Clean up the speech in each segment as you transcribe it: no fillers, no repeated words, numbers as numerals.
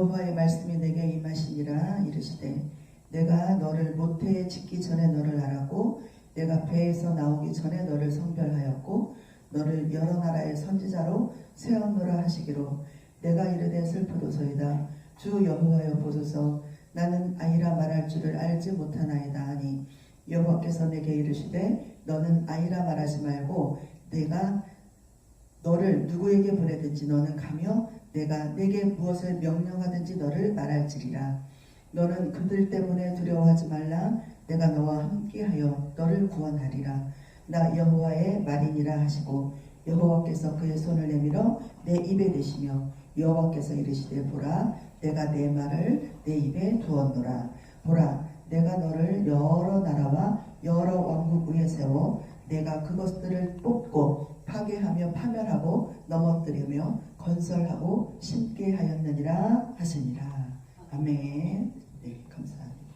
여호와의 말씀이 내게 임하시니라. 이르시되 내가 너를 모태에 짓기 전에 너를 알았고 내가 배에서 나오기 전에 너를 성별하였고 너를 여러 나라의 선지자로 세웠노라 하시기로 내가 이르되 슬프도소이다. 주 여호와여 보소서. 나는 아이라 말할 줄을 알지 못하나이다 하니 여호와께서 내게 이르시되 너는 아이라 말하지 말고 내가 너를 누구에게 보내든지 너는 가며 내가 내게 무엇을 명령하든지 너를 말할지리라. 너는 그들 때문에 두려워하지 말라. 내가 너와 함께하여 너를 구원하리라. 나 여호와의 말이니라 하시고 여호와께서 그의 손을 내밀어 내 입에 대시며 여호와께서 이르시되 보라 내가 내 말을 내 입에 두었노라. 보라 내가 너를 여러 나라와 여러 왕국 위에 세워 내가 그것들을 뽑고 파괴하며 파멸하고 넘어뜨리며 건설하고 심게 하였느니라 하시니라. 아멘. 네, 감사합니다.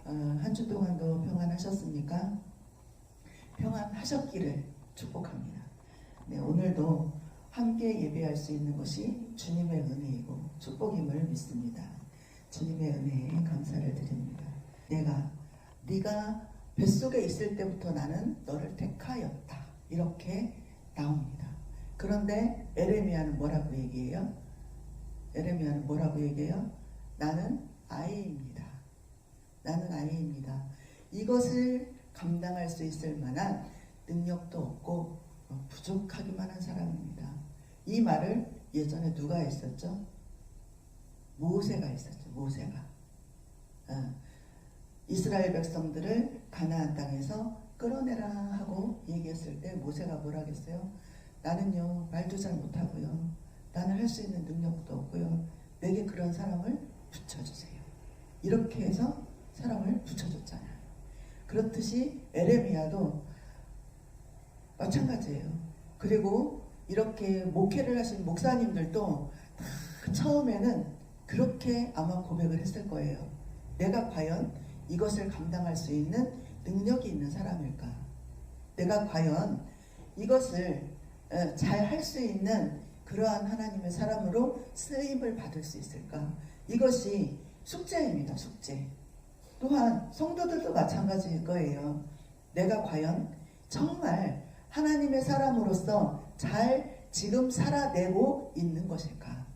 한 주 동안도 평안하셨습니까? 평안하셨기를 축복합니다. 네, 오늘도 함께 예배할 수 있는 것이 주님의 은혜이고 축복임을 믿습니다. 주님의 은혜에 감사를 드립니다. 네가 뱃속에 있을 때부터 나는 너를 택하였다. 이렇게 나옵니다. 그런데 에레미야는 뭐라고 얘기해요? 에레미야는 뭐라고 얘기해요? 나는 아이입니다. 나는 아이입니다. 이것을 감당할 수 있을 만한 능력도 없고 부족하기만 한 사람입니다. 이 말을 예전에 누가 했었죠? 모세가 했었죠. 모세가. 이스라엘 백성들을 가나안 땅에서 끌어내라 하고 얘기했을 때 모세가 뭐라 하겠어요? 나는요 말도 잘 못하고요. 나는 할 수 있는 능력도 없고요. 내게 그런 사람을 붙여주세요. 이렇게 해서 사람을 붙여줬잖아요. 그렇듯이 에레미야도 마찬가지예요. 그리고 이렇게 목회를 하신 목사님들도 다 처음에는 그렇게 아마 고백을 했을 거예요. 내가 과연 이것을 감당할 수 있는 능력이 있는 사람일까? 내가 과연 이것을 잘 할 수 있는 그러한 하나님의 사람으로 쓰임을 받을 수 있을까? 이것이 숙제입니다. 숙제. 또한 성도들도 마찬가지일 거예요. 내가 과연 정말 하나님의 사람으로서 잘 지금 살아내고 있는 것일까?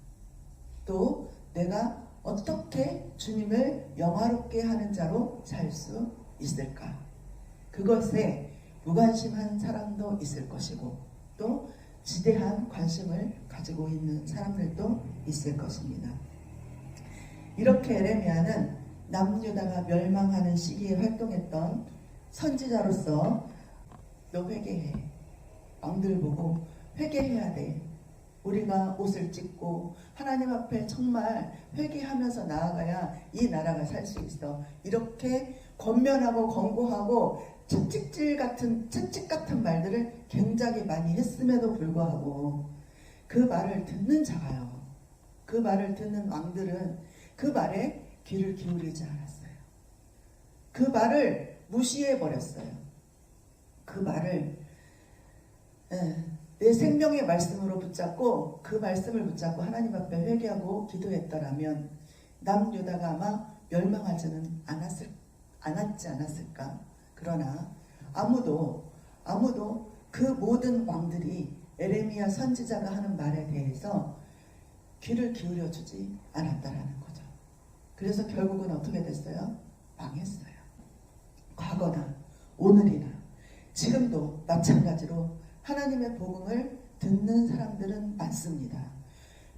또 내가 어떻게 주님을 영화롭게 하는 자로 살 수 있을까? 그것에 무관심한 사람도 있을 것이고 또 지대한 관심을 가지고 있는 사람들도 있을 것입니다. 이렇게 에레미야는 남유다가 멸망하는 시기에 활동했던 선지자로서 너 회개해. 왕들 보고 회개해야 돼. 우리가 옷을 찢고 하나님 앞에 정말 회개하면서 나아가야 이 나라가 살 수 있어. 이렇게 권면하고 권고하고 채찍 같은 말들을 굉장히 많이 했음에도 불구하고 그 말을 듣는 자가요. 그 말을 듣는 왕들은 그 말에 귀를 기울이지 않았어요. 그 말을 무시해 버렸어요. 그 말을 내 생명의 말씀으로 붙잡고 그 말씀을 붙잡고 하나님 앞에 회개하고 기도했더라면 남유다가 아마 멸망하지는 않았지 않았을까. 그러나 아무도 그 모든 왕들이 에레미야 선지자가 하는 말에 대해서 귀를 기울여주지 않았다라는 거죠. 그래서 결국은 어떻게 됐어요? 망했어요. 과거나 오늘이나 지금도 마찬가지로 하나님의 복음을 듣는 사람들은 많습니다.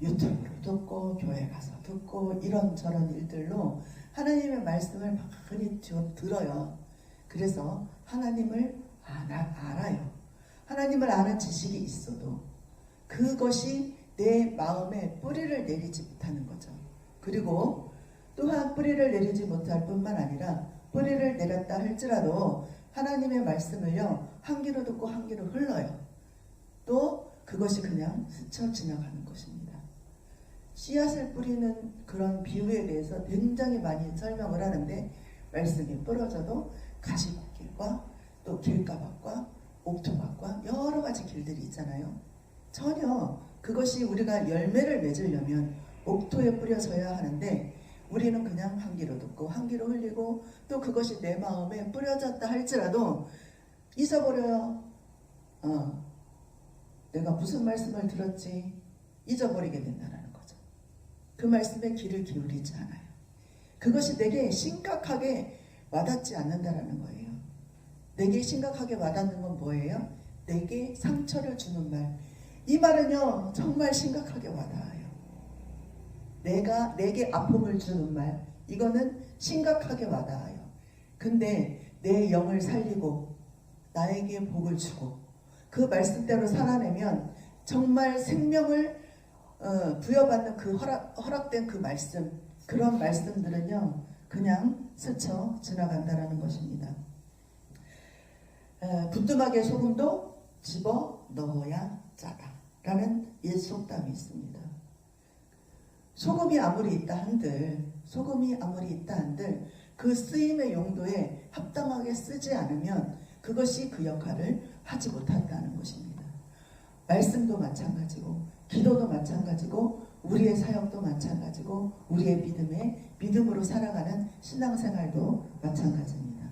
유튜브로 듣고 교회 가서 듣고 이런저런 일들로 하나님의 말씀을 많이 들어요. 그래서 하나님을 알아요. 하나님을 아는 지식이 있어도 그것이 내 마음에 뿌리를 내리지 못하는 거죠. 그리고 또한 뿌리를 내리지 못할 뿐만 아니라 뿌리를 내렸다 할지라도 하나님의 말씀을요 한 귀로 듣고 한 귀로 흘러요. 또 그것이 그냥 스쳐 지나가는 것입니다. 씨앗을 뿌리는 그런 비유에 대해서 굉장히 많이 설명을 하는데 말씀이 부러져도 가시밭길과 또 길가밭과 옥토밭과 여러 가지 길들이 있잖아요. 전혀 그것이 우리가 열매를 맺으려면 옥토에 뿌려져야 하는데 우리는 그냥 한 귀로 듣고 한 귀로 흘리고 또 그것이 내 마음에 뿌려졌다 할지라도 잊어버려요. 내가 무슨 말씀을 들었지 잊어버리게 된다는 거죠. 그 말씀에 귀를 기울이지 않아요. 그것이 내게 심각하게 와닿지 않는다라는 거예요. 내게 심각하게 와닿는 건 뭐예요? 내게 상처를 주는 말. 이 말은요 정말 심각하게 와닿아요. 내게 아픔을 주는 말, 이거는 심각하게 와닿아요. 근데 내 영을 살리고 나에게 복을 주고 그 말씀대로 살아내면 정말 생명을 부여받는 그 허락된 그 말씀, 그런 말씀들은요 그냥 스쳐 지나간다라는 것입니다. 부뚜막에 소금도 집어 넣어야 짜다 라는 옛 속담이 있습니다. 소금이 아무리 있다 한들 그 쓰임의 용도에 합당하게 쓰지 않으면 그것이 그 역할을 하지 못한다는 것입니다. 말씀도 마찬가지고 기도도 마찬가지고 우리의 사역도 마찬가지고 우리의 믿음으로 살아가는 신앙생활도 마찬가지입니다.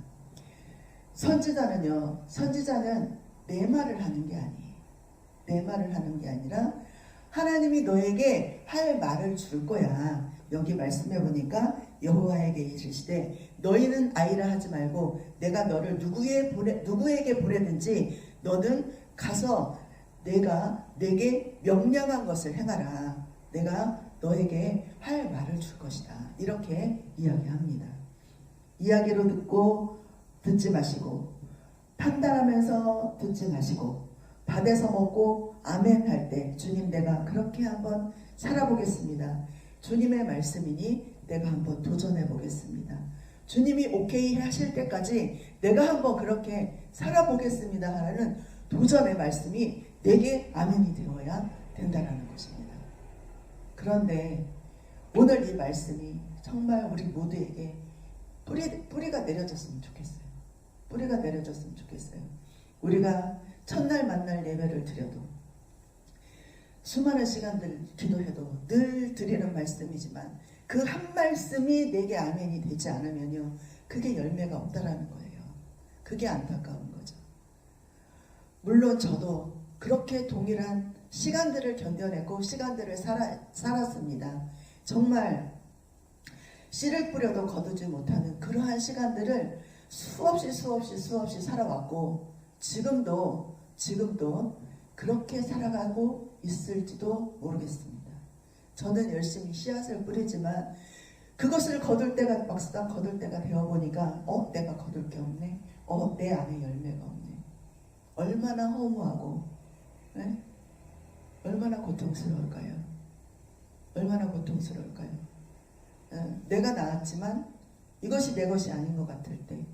선지자는 내 말을 하는 게 아니에요. 내 말을 하는 게 아니라 하나님이 너에게 할 말을 줄 거야. 여기 말씀해 보니까 여호와에게 이르시되 너희는 아이라 하지 말고 내가 너를 누구에게 보내든지 너는 가서 내가 내게 명령한 것을 행하라. 내가 너에게 할 말을 줄 것이다. 이렇게 이야기합니다. 이야기로 듣지 마시고 판단하면서 듣지 마시고 밥에서 먹고 아멘 할 때 주님 내가 그렇게 한번 살아보겠습니다. 주님의 말씀이니 내가 한번 도전해 보겠습니다. 주님이 오케이 하실 때까지 내가 한번 그렇게 살아보겠습니다 하는 도전의 말씀이 내게 아멘이 되어야 된다는 것입니다. 그런데 오늘 이 말씀이 정말 우리 모두에게 뿌리가 내려졌으면 좋겠어요. 뿌리가 내려졌으면 좋겠어요. 우리가 첫날 만날 예배를 드려도 수많은 시간들 기도해도 늘 드리는 말씀이지만 그 한 말씀이 내게 아멘이 되지 않으면요 그게 열매가 없다라는 거예요. 그게 안타까운 거죠. 물론 저도 그렇게 동일한 시간들을 견뎌내고 시간들을 살았습니다. 정말 씨를 뿌려도 거두지 못하는 그러한 시간들을 수없이 살아왔고 지금도 그렇게 살아가고 있을지도 모르겠습니다. 저는 열심히 씨앗을 뿌리지만 그것을 막상 거둘 때가 되어보니까 내가 거둘 게 없네. 내 안에 열매가 없네. 얼마나 허무하고 네? 얼마나 고통스러울까요? 얼마나 고통스러울까요? 내가 낳았지만 이것이 내 것이 아닌 것 같을 때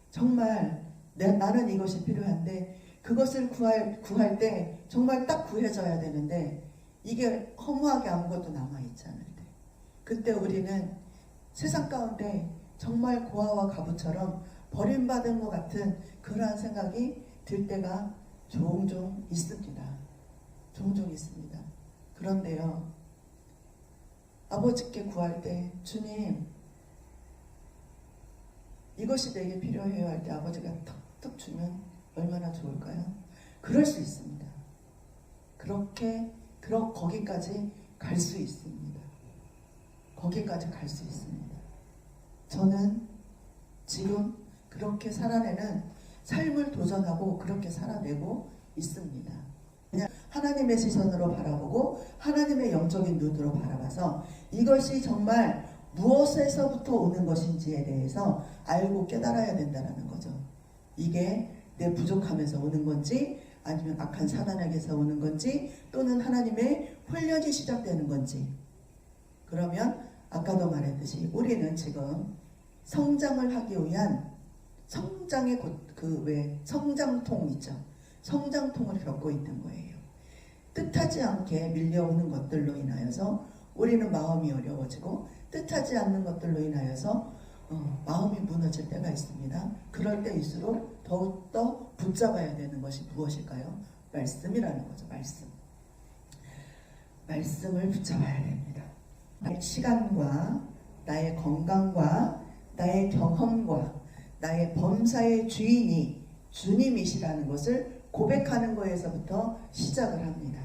정말 나는 이것이 필요한데 그것을 구할 때 정말 딱 구해져야 되는데 이게 허무하게 아무것도 남아있지 않을 때 그때 우리는 세상 가운데 정말 고아와 가부처럼 버림받은 것 같은 그러한 생각이 들 때가 종종 있습니다. 종종 있습니다. 그런데요 아버지께 구할 때 주님 이것이 내게 필요해요 할 때 아버지가 턱턱 주면 얼마나 좋을까요? 그럴 수 있습니다. 거기까지 갈 수 있습니다. 거기까지 갈 수 있습니다. 저는 지금 그렇게 살아내는 삶을 도전하고 그렇게 살아내고 있습니다. 그냥 하나님의 시선으로 바라보고 하나님의 영적인 눈으로 바라봐서 이것이 정말 무엇에서부터 오는 것인지에 대해서 알고 깨달아야 된다는 거죠. 이게 내 부족함에서 오는 건지 아니면 악한 사단에게서 오는 건지 또는 하나님의 훈련이 시작되는 건지. 그러면 아까도 말했듯이 우리는 지금 성장을 하기 위한 성장의 성장통 있죠. 성장통을 겪고 있는 거예요. 뜻하지 않게 밀려오는 것들로 인하여서 우리는 마음이 어려워지고 뜻하지 않는 것들로 인하여서 마음이 무너질 때가 있습니다. 그럴 때일수록 더욱더 붙잡아야 되는 것이 무엇일까요? 말씀이라는 거죠. 말씀을 붙잡아야 됩니다. 시간과 나의 건강과 나의 경험과 나의 범사의 주인이 주님이시라는 것을 고백하는 거에서부터 시작을 합니다.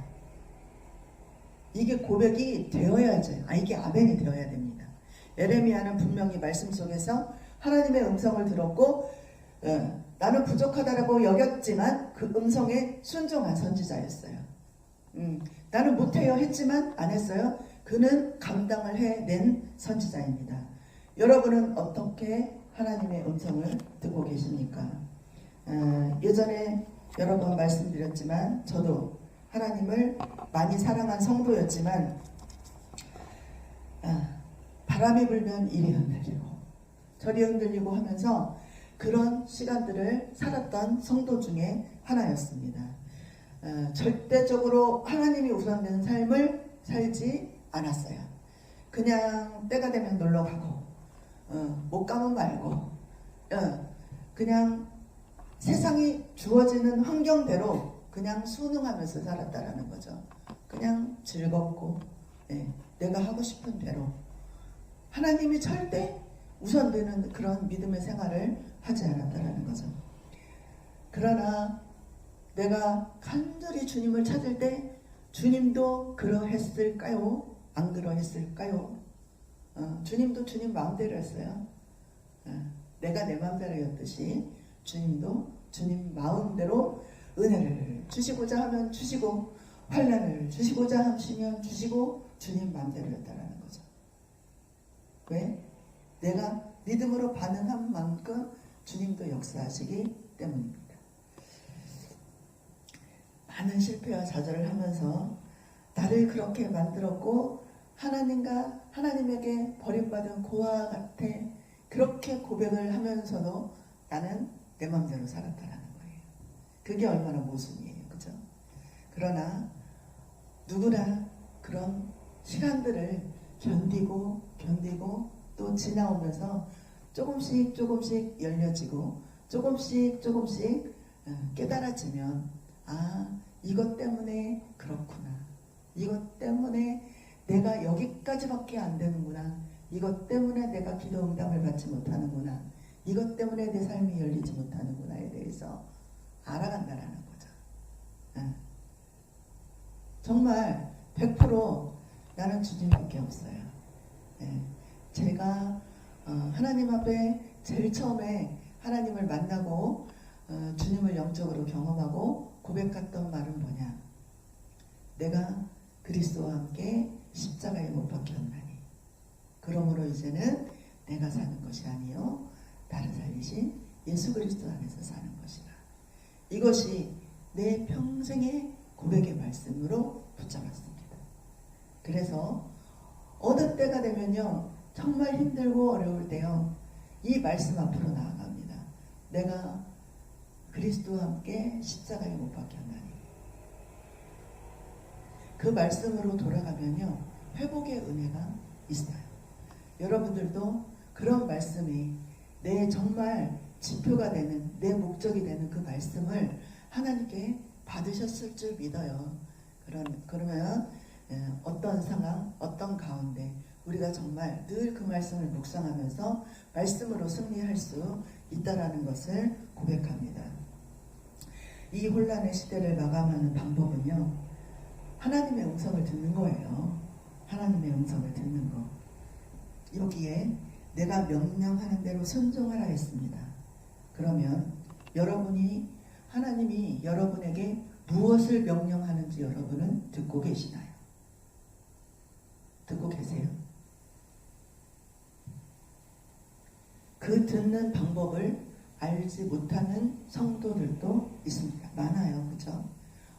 이게 고백이 되어야죠. 이게 아멘이 되어야 됩니다. 예레미야는 분명히 말씀 속에서 하나님의 음성을 들었고 나는 부족하다라고 여겼지만 그 음성에 순종한 선지자였어요. 나는 못해요 했지만 안 했어요. 그는 감당을 해낸 선지자입니다. 여러분은 어떻게 하나님의 음성을 듣고 계십니까? 예전에 여러 번 말씀드렸지만 저도 하나님을 많이 사랑한 성도였지만 바람이 불면 이리 흔들리고 저리 흔들리고 하면서 그런 시간들을 살았던 성도 중에 하나였습니다. 절대적으로 하나님이 우선되는 삶을 살지 않았어요. 그냥 때가 되면 놀러 가고 못 가면 말고 그냥 세상이 주어지는 환경대로 그냥 순응하면서 살았다라는 거죠. 그냥 즐겁고 내가 하고 싶은 대로 하나님이 절대 우선되는 그런 믿음의 생활을 하지 않았다라는 거죠. 그러나 내가 간절히 주님을 찾을 때 주님도 그러했을까요? 안 그러했을까요? 주님도 주님 마음대로 했어요. 내가 내 마음대로였듯이 주님도 주님 마음대로 은혜를 주시고자 하면 주시고 환난을 주시고자 하시면 주시고 주님 마음대로였다라는 거죠. 왜? 내가 믿음으로 반응한 만큼 주님도 역사하시기 때문입니다. 많은 실패와 좌절을 하면서 나를 그렇게 만들었고 하나님에게 버림받은 고아와 같아 그렇게 고백을 하면서도 나는 내 마음대로 살았다라는 거예요. 그게 얼마나 모순이에요. 그죠? 그러나 누구나 그런 시간들을 견디고 또 지나오면서 조금씩 열려지고 조금씩 깨달아지면 이것 때문에 그렇구나. 이것 때문에 내가 여기까지밖에 안 되는구나. 이것 때문에 내가 기도 응답을 받지 못하는구나. 이것 때문에 내 삶이 열리지 못하는구나에 대해서 알아간다라는 거죠. 정말 100% 나는 주님밖에 없어요. 제가 하나님 앞에 제일 처음에 하나님을 만나고 주님을 영적으로 경험하고 고백했던 말은 뭐냐? 내가 그리스도와 함께 십자가에 못 박혔나니 그러므로 이제는 내가 사는 것이 아니요 나를 살리신 예수 그리스도 안에서 사는 것이다. 이것이 내 평생의 고백의 말씀으로 붙잡았습니다. 그래서 어느 때가 되면요 정말 힘들고 어려울 때요 이 말씀 앞으로 나아갑니다. 내가 그리스도와 함께 십자가에 못 박혔나니 그 말씀으로 돌아가면요 회복의 은혜가 있어요. 여러분들도 그런 말씀이 내 정말 지표가 되는 내 목적이 되는 그 말씀을 하나님께 받으셨을 줄 믿어요. 그러면 어떤 상황 어떤 가운데 우리가 정말 늘 그 말씀을 묵상하면서 말씀으로 승리할 수 있다라는 것을 고백합니다. 이 혼란의 시대를 마감하는 방법은요 하나님의 음성을 듣는 거예요. 하나님의 음성을 듣는 거. 여기에 내가 명령하는 대로 순종하라 했습니다. 그러면 여러분이 하나님이 여러분에게 무엇을 명령하는지 여러분은 듣고 계시나요? 듣고 계세요? 그 듣는 방법을 알지 못하는 성도들도 있습니다. 많아요. 그죠?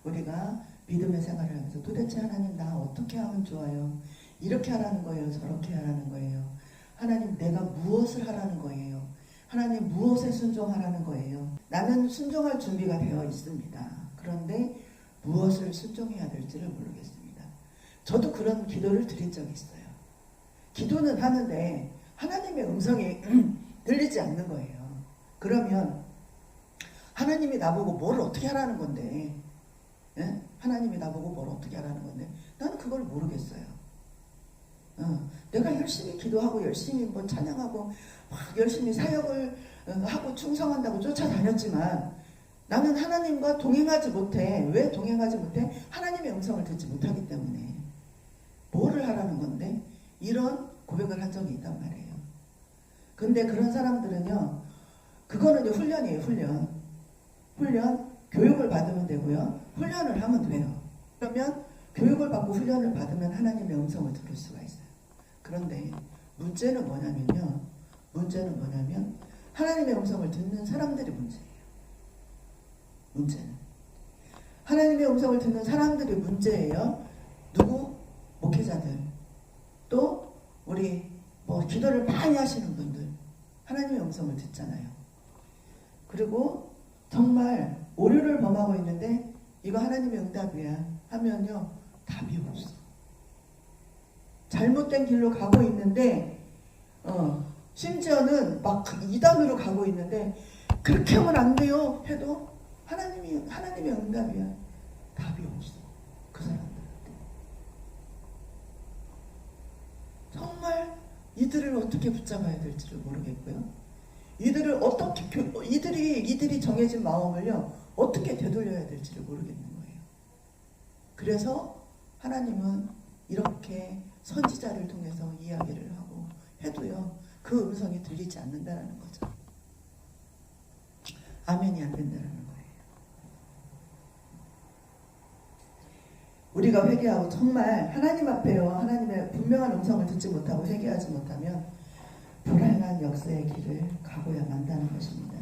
우리가 믿음의 생활을 하면서 도대체 하나님 나 어떻게 하면 좋아요? 이렇게 하라는 거예요? 저렇게 하라는 거예요? 하나님 내가 무엇을 하라는 거예요? 하나님 무엇에 순종하라는 거예요? 나는 순종할 준비가 되어 있습니다. 그런데 무엇을 순종해야 될지를 모르겠습니다. 저도 그런 기도를 드린 적이 있어요. 기도는 하는데 하나님의 음성이 들리지 않는 거예요. 그러면 하나님이 나보고 뭘 어떻게 하라는 건데 하나님이 나보고 뭘 어떻게 하라는 건데 나는 그걸 모르겠어요. 내가 열심히 기도하고 열심히 뭐 찬양하고 막 열심히 사역을 하고 충성한다고 쫓아다녔지만 나는 하나님과 동행하지 못해. 왜 동행하지 못해? 하나님의 음성을 듣지 못하기 때문에. 뭐를 하라는 건데? 이런 고백을 한 적이 있단 말이에요. 근데 그런 사람들은요, 그거는 이제 훈련이에요. 훈련, 교육을 받으면 되고요. 훈련을 하면 돼요. 그러면 교육을 받고 훈련을 받으면 하나님의 음성을 들을 수가 있어요. 그런데 문제는 뭐냐면 하나님의 음성을 듣는 사람들이 문제예요. 문제는 하나님의 음성을 듣는 사람들이 문제예요. 누구? 목회자들, 또 우리 뭐 기도를 많이 하시는 분들 하나님의 음성을 듣잖아요. 그리고 정말 오류를 범하고 있는데 이거 하나님의 응답이야 하면요, 답이 없어. 잘못된 길로 가고 있는데 심지어는 막 이단으로 가고 있는데 그렇게 하면 안 돼요 해도 하나님의 응답이야. 답이 없어. 그 사람들한테. 정말 이들을 어떻게 붙잡아야 될지를 모르겠고요. 이들을 어떻게 이들이 정해진 마음을요, 어떻게 되돌려야 될지를 모르겠는 거예요. 그래서 하나님은 이렇게 선지자를 통해서 이야기를 하고 해도요, 그 음성이 들리지 않는다라는 거죠. 아멘이 안 된다라는 거예요. 우리가 회개하고 정말 하나님 앞에요, 하나님의 분명한 음성을 듣지 못하고 회개하지 못하면 불행한 역사의 길을 가고야 만다는 것입니다.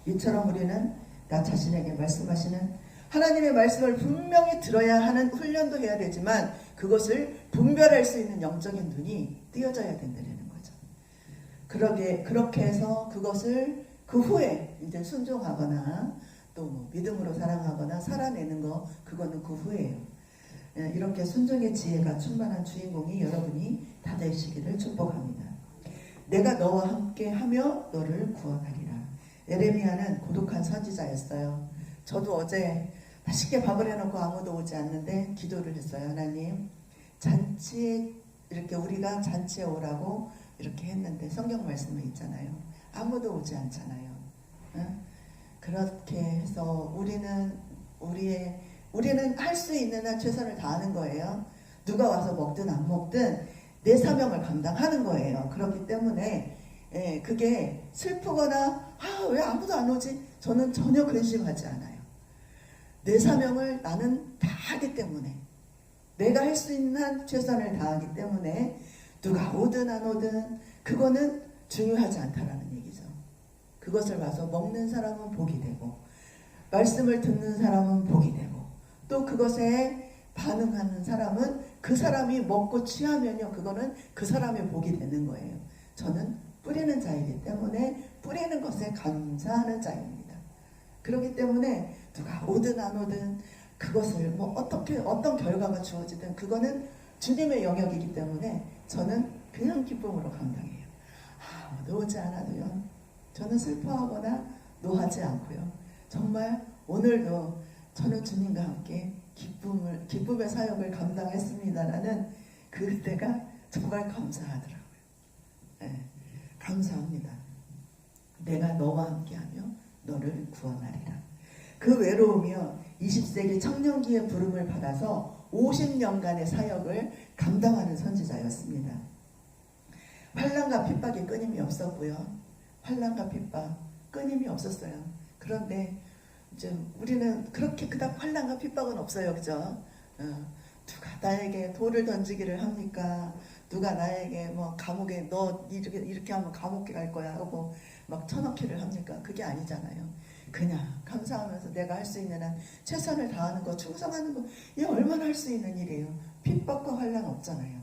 이처럼 우리는 나 자신에게 말씀하시는 하나님의 말씀을 분명히 들어야 하는 훈련도 해야 되지만 그것을 분별할 수 있는 영적인 눈이 띄어져야 된다는 거죠. 그렇게 해서 그것을 그 후에 이제 순종하거나 또 뭐 믿음으로 사랑하거나 살아내는 거, 그거는 그 후에요. 이렇게 순종의 지혜가 충만한 주인공이 여러분이 다 되시기를 축복합니다. 내가 너와 함께 하며 너를 구원하리라. 예레미야는 고독한 선지자였어요. 저도 어제 맛있게 밥을 해놓고 아무도 오지 않는데 기도를 했어요. 하나님, 잔치에 이렇게 우리가 잔치에 오라고 이렇게 했는데 성경 말씀에 있잖아요. 아무도 오지 않잖아요. 그렇게 해서 우리는 할 수 있는 한 최선을 다하는 거예요. 누가 와서 먹든 안 먹든 내 사명을 감당하는 거예요. 그렇기 때문에 그게 슬프거나 왜 아무도 안 오지? 저는 전혀 근심하지 않아요. 내 사명을 나는 다 하기 때문에, 내가 할 수 있는 한 최선을 다하기 때문에 누가 오든 안 오든 그거는 중요하지 않다라는 얘기죠. 그것을 봐서 먹는 사람은 복이 되고 말씀을 듣는 사람은 복이 되고 또 그것에 반응하는 사람은 그 사람이 먹고 취하면요, 그거는 그 사람의 복이 되는 거예요. 저는 뿌리는 자이기 때문에 뿌리는 것에 감사하는 자입니다. 그렇기 때문에 누가 오든 안 오든 그것을 뭐 어떤 결과가 주어지든 그거는 주님의 영역이기 때문에 저는 그냥 기쁨으로 감당해요. 오지 않아도요, 저는 슬퍼하거나 노하지 않고요. 정말 오늘도 저는 주님과 함께 기쁨의 사역을 감당했습니다라는 그때가 정말 감사하더라고요. 감사합니다. 내가 너와 함께하며 너를 구원하리라. 그 외로움이요, 20세기 청년기의 부름을 받아서 50년간의 사역을 감당하는 선지자였습니다. 환난과 핍박이 끊임이 없었고요. 환난과 핍박 끊임이 없었어요. 그런데 이제 우리는 그렇게 그닥 환난과 핍박은 없어요. 그죠? 누가 나에게 돌을 던지기를 합니까? 누가 나에게 뭐 감옥에 너 이렇게 하면 감옥에 갈 거야 하고 막 쳐넣기를 합니까? 그게 아니잖아요. 그냥 감사하면서 내가 할 수 있는 한 최선을 다하는 거, 충성하는 거, 이게 얼마나 할 수 있는 일이에요. 핍박과 환난 없잖아요.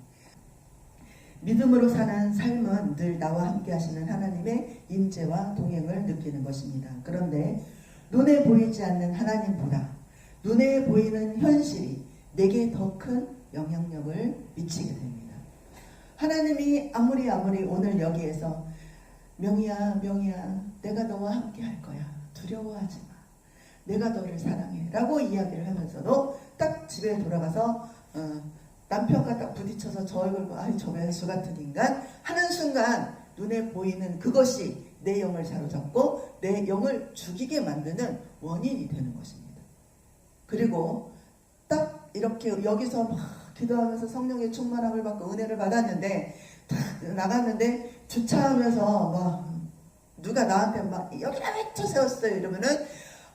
믿음으로 사는 삶은 늘 나와 함께 하시는 하나님의 임재와 동행을 느끼는 것입니다. 그런데 눈에 보이지 않는 하나님보다 눈에 보이는 현실이 내게 더 큰 영향력을 미치게 됩니다. 하나님이 아무리 오늘 여기에서 명희야 내가 너와 함께 할 거야, 두려워하지 마, 내가 너를 사랑해 라고 이야기를 하면서도 딱 집에 돌아가서 남편과 딱 부딪혀서 저 얼굴 보고 아이 저 왼수 같은 인간 하는 순간 눈에 보이는 그것이 내 영을 사로잡고 내 영을 죽이게 만드는 원인이 되는 것입니다. 그리고 딱 이렇게 여기서 막 기도하면서 성령의 충만함을 받고 은혜를 받았는데 딱 나갔는데 주차하면서 막 누가 나한테 막 여기다 외쳐 세웠어요 이러면은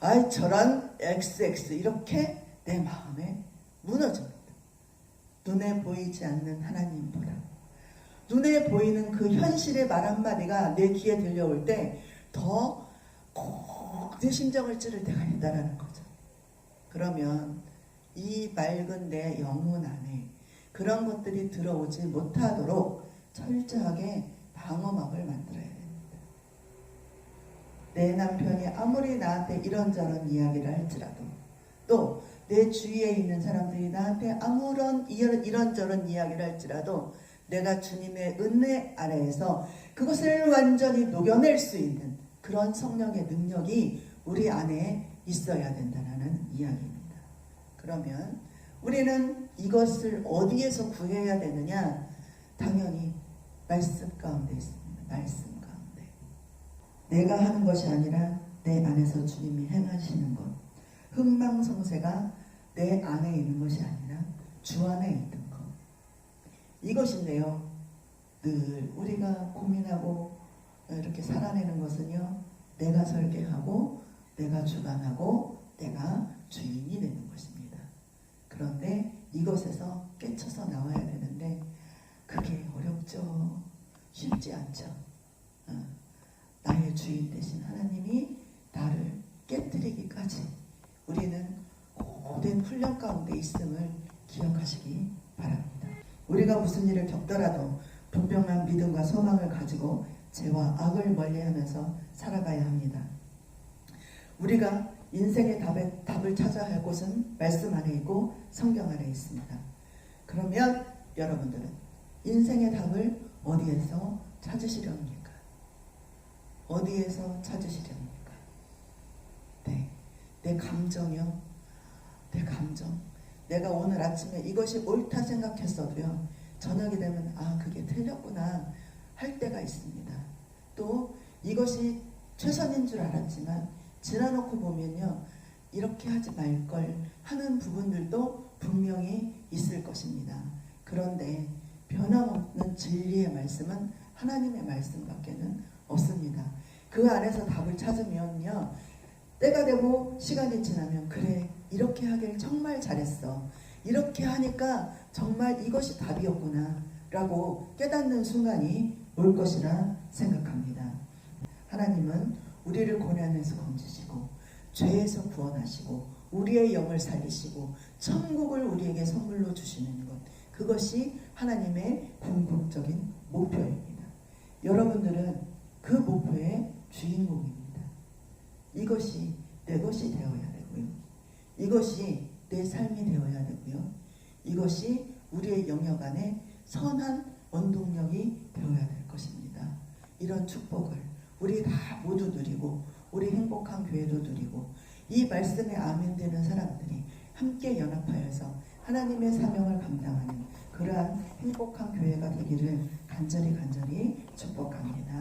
아이 저런 XX 이렇게 내 마음에 무너집니다. 눈에 보이지 않는 하나님 보라고. 눈에 보이는 그 현실의 말 한마디가 내 귀에 들려올 때 더 꼭 내 심정을 찌를 때가 있다라는 거죠. 그러면 이 맑은 내 영혼 안에 그런 것들이 들어오지 못하도록 철저하게 방어막을 만들어야 됩니다. 내 남편이 아무리 나한테 이런저런 이야기를 할지라도 또 내 주위에 있는 사람들이 나한테 아무런 이런저런 이야기를 할지라도 내가 주님의 은혜 아래에서 그것을 완전히 녹여낼 수 있는 그런 성령의 능력이 우리 안에 있어야 된다는 이야기입니다. 그러면 우리는 이것을 어디에서 구해야 되느냐? 당연히 말씀 가운데 있습니다. 말씀 가운데. 내가 하는 것이 아니라 내 안에서 주님이 행하시는 것. 흥망성쇠가 내 안에 있는 것이 아니라 주 안에 있는 것. 이것인데요. 늘 우리가 고민하고 이렇게 살아내는 것은요. 내가 설계하고 내가 주관하고 내가 주인이 되는 것입니다. 그런데 이것에서 깨쳐서 나와야 되는데 그게 어렵죠. 쉽지 않죠. 나의 주인 되신 하나님이 나를 깨뜨리기까지 우리는 고된 훈련 가운데 있음을 기억하시기 바랍니다. 우리가 무슨 일을 겪더라도 분명한 믿음과 소망을 가지고 죄와 악을 멀리하면서 살아가야 합니다. 우리가 인생의 답을 찾아야 할 곳은 말씀 안에 있고 성경 안에 있습니다. 그러면 여러분들은 인생의 답을 어디에서 찾으시렵니까? 어디에서 찾으시렵니까? 네, 내 감정이요. 내 감정. 내가 오늘 아침에 이것이 옳다 생각했어도요. 저녁이 되면 아 그게 틀렸구나 할 때가 있습니다. 또 이것이 최선인 줄 알았지만 지나놓고 보면요. 이렇게 하지 말걸 하는 부분들도 분명히 있을 것입니다. 그런데 변함없는 진리의 말씀은 하나님의 말씀밖에는 없습니다. 그 안에서 답을 찾으면요. 때가 되고 시간이 지나면 그래 이렇게 하길 정말 잘했어. 이렇게 하니까 정말 이것이 답이었구나 라고 깨닫는 순간이 올 것이라 생각합니다. 하나님은 우리를 고난에서 건지시고 죄에서 구원하시고 우리의 영을 살리시고 천국을 우리에게 선물로 주시는 것, 그것이 하나님의 궁극적인 목표입니다. 여러분들은 그 목표의 주인공입니다. 이것이 내 것이 되어야 되고요. 이것이 내 삶이 되어야 되고요. 이것이 우리의 영역 안에 선한 원동력이 되어야 될 것입니다. 이런 축복을 우리 다 모두 누리고 우리 행복한 교회도 누리고 이 말씀에 아멘 되는 사람들이 함께 연합하여서 하나님의 사명을 감당하는 그러한 행복한 교회가 되기를 간절히 축복합니다.